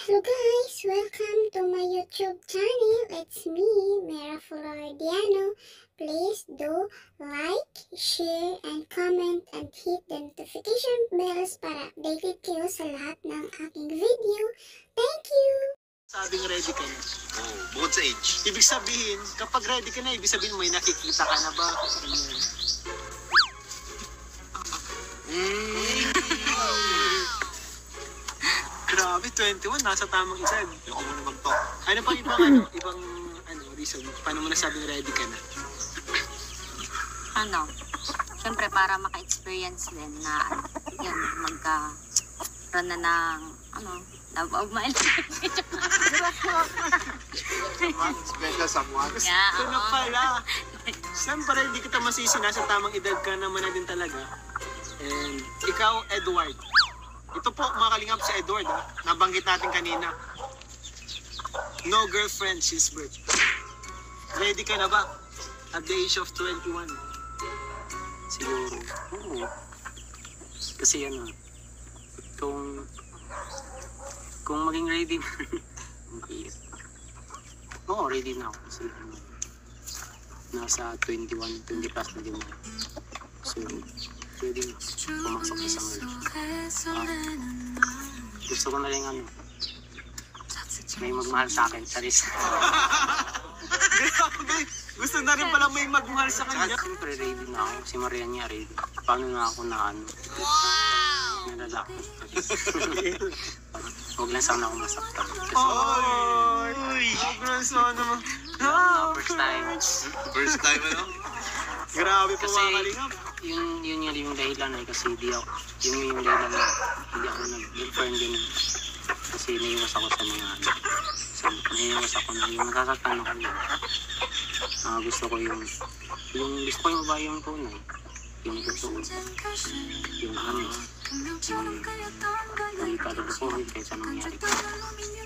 Hello guys, welcome to my YouTube channel. It's me, Mera Floridiano. Please do like, share, and comment and hit the notification bells para updated kayo sa lahat ng aking video. Thank you! Sabing ready ka na. Oh, bukod sa age. Ibig sabihin, kapag ready ka na, ibig sabihin may nakikita ka na ba? Grabe, 21, nasa tamang edad. Yung ako muna mag-talk. Ano pa ibang reason? Paano mo nasabing ready ka na? Siyempre para maka-experience din na yun, magkaroon na ng love of my life. Special someone. Yeah, Ito na pala. Siyempre, hindi kita masisi, nasa tamang edad ka naman na din talaga. And ikaw, Edward. Ito po, mga kalingap, si Edward, ha? Nabanggit natin kanina. No girlfriend since birth. Ready ka na ba? At the age of 21. Siguro, oo. Kasi kung maging ready na, okay. Oo, ready na ako. Kasi nasa 21, 20 plus na din na. So, ready na pumasok sa isang relasyon. Gusto ko na rin may magmahal sa akin, Charis. Grabe! Gusto na rin pala may magmahal sa kanya. Siyempre ready na ako. Si Maria niya ready. Paano na ako na nalalaki. Huwag lang sana ako masaktan. Oy! Sobrang sana mo. First time. First time, ano? Grabe po Kasi, mga kalingap. yung dahilan ay kasi hindi ako, yung dahilan na hindi ako nag-girlfriend din. Kasi naiwas ako sa mga naiwas ako na yung nasasaktan ako yun. Gusto ko yung babae yung tunay. Yung gusto ko. Yung hindi ka lupuhin kaysa nangyari.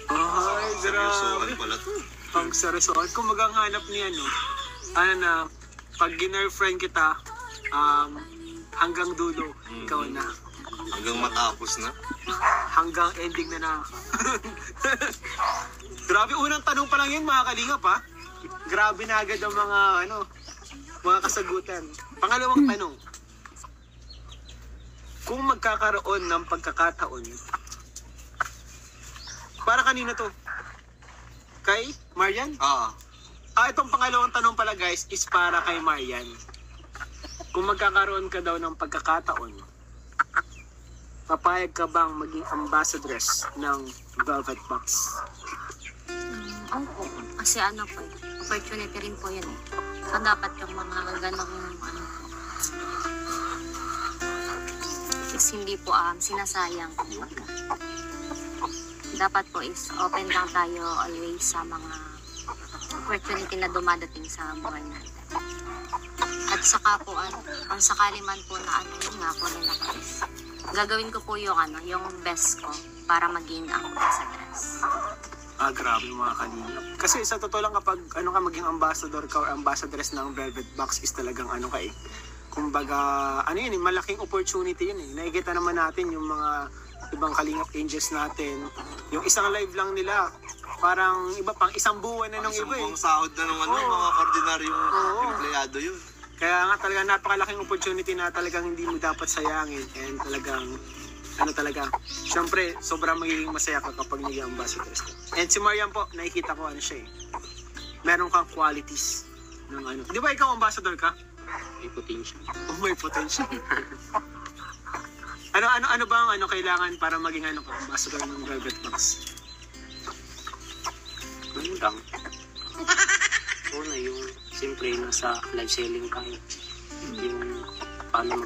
Ay, Seryosohan grabe. pala to. Pang seryosohan. Kung maghanap niya, na, pag girlfriend kita, hanggang dulo, ikaw na. Hanggang matapos na. Hanggang ending na. Grabe, unang tanong pa lang yun mga kalingap, ha? Grabe na agad ang mga kasagutan. Pangalawang tanong. Kung magkakaroon ng pagkakataon, para kanina to? Kay Marian? Itong pangalawang tanong pala guys is para kay Marian. Kung magkakaroon ka daw ng pagkakataon, papayag ka bang maging ambassadress ng Velvet Box? Oo. Kasi opportunity rin po yun eh. So dapat yung mga ganong is hindi po sinasayang. Dapat po is open lang tayo always sa mga opportunity na dumadating sa buhay natin. At saka po kung sakali man po na yun nga po nila is gagawin ko po yung best ko para maging ambassadress. Grabe mga kanina. Kasi sa totoo lang kapag ka maging ambassador ka or ambassadress ng Velvet Box is talagang kumbaga, malaking opportunity yun eh. Nakikita naman natin yung mga ibang kalingap angels natin. Yung isang live lang nila, parang iba pang isang buwan na nung iba eh. Isang sahod na ng mga ordinaryong empleyado yun. Kaya nga talaga napakalaking opportunity na talagang hindi mo dapat sayangin and talagang syempre sobrang magiging masaya ka kapag naging ambassadors ka. And si Marian po, nakikita ko siya eh. Meron kang qualities ng Di ba ikaw ambassador ka? May potential. Oh, may potential. ano ba ang kailangan para maging ambassador ng Velvet Box? Ano lang. Una yung siyempre nasa live selling tayo. Yung paano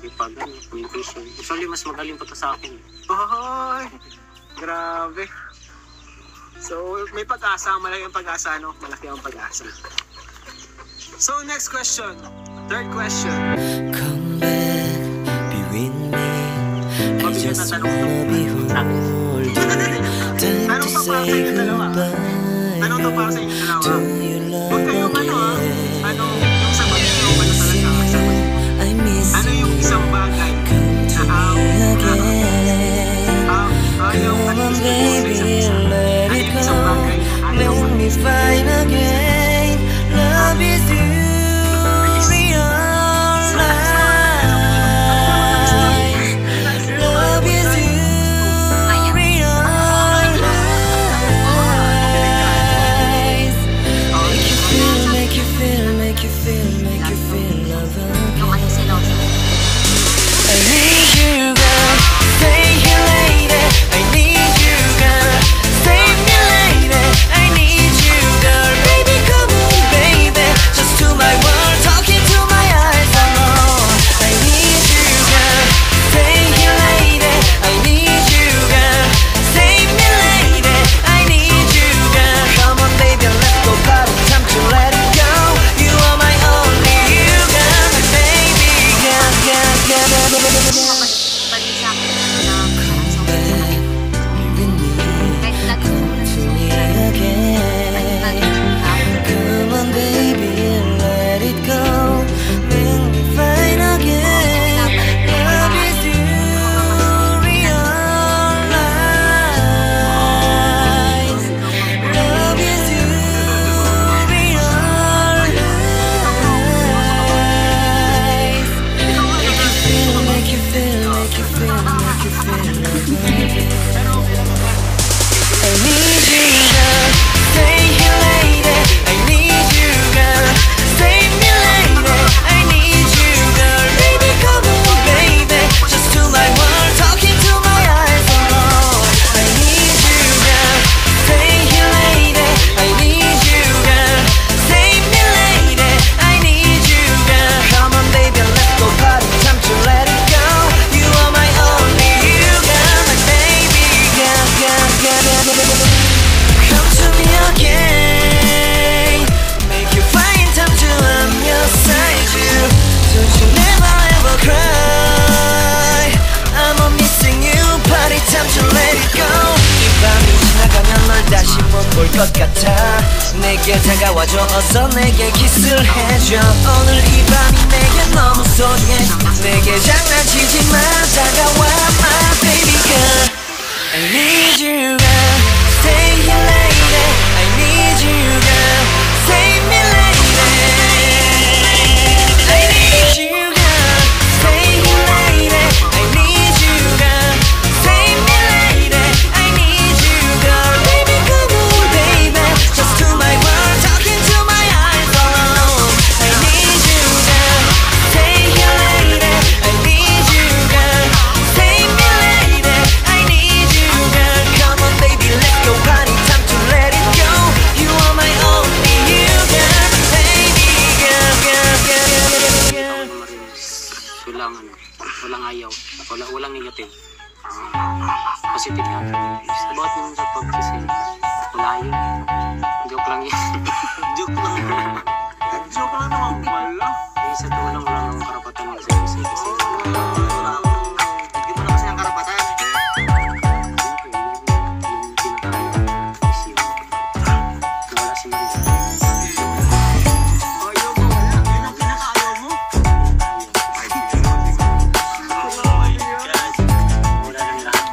communication. Actually, mas magaling pa to sa akin. Ay, grabe. So, may pag-asa. Malaki ang pag-asa, Malaki ang pag-asa. So, next question. Third question. Come back, be with me. I Mabigat na just tanong to. wanna behold you. Time Tanong to pa para sa say inyo dalawa. Tanong to para sa goodbye. inyo dalawa. Do you Huwag kayong love again? yung sagot nyo, talaga, sagot. I miss Ano yung you. isang bagay Come to na me again. ayaw Come at on, gusto mo sa baby, isang isa? let 것 같아 내게 다가와줘 어서 내게 키스를 해줘 오늘 이 밤이 내게 너무 소중해 내게 장난치지 마 다가와 my baby girl I need you girl stay here lady I need you girl save me lady I need you girl stay here lady I need you girl save me lady I need you girl baby come on baby just to my world talking to my eyes all alone I need you girl stay here lady I need you girl save me lady I need you girl come on baby let's go party time to let it go you are my only you girl baby girl girl girl girl Walang ayaw, walang negative. Positive lang. About yung sa pagsisisi, wala yun. Joke lang yun. Joke lang. Joke lang naman pala. Sa tulong lang ng karapatan ng kasi. Hindi mo na kasi ang karapatan. Wala si Maria. Ayaw mo. Yun ang pinakaayaw mo. Wala ng lahat.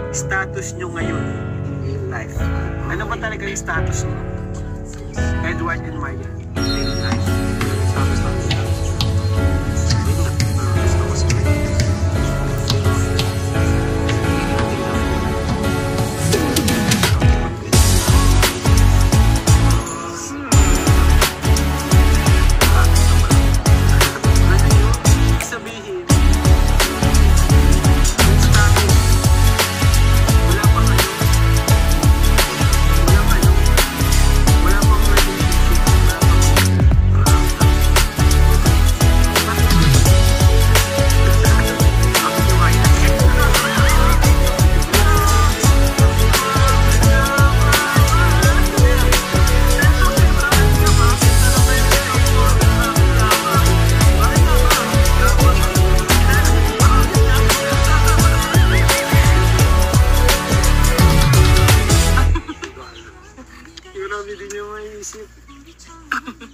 Status nyo ngayon in life? Ano ba talaga yung status nyo? Edward and Maria in life.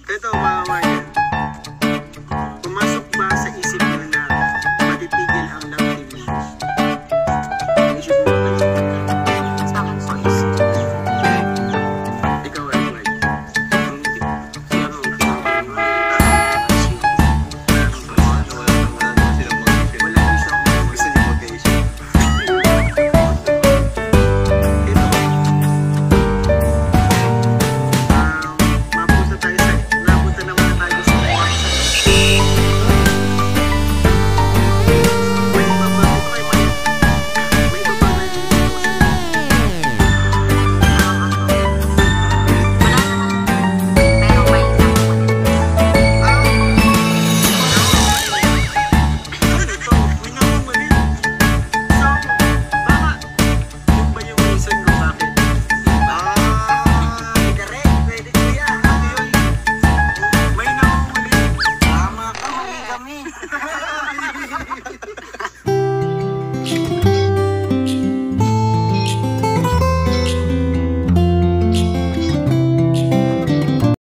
Ito mga Maria, pumasok ba sa isip mo na matitigil ang love team mo? Isip mo na Sa akin po is, ikaw, Edward. Hindi. Kaya nung kasi kami.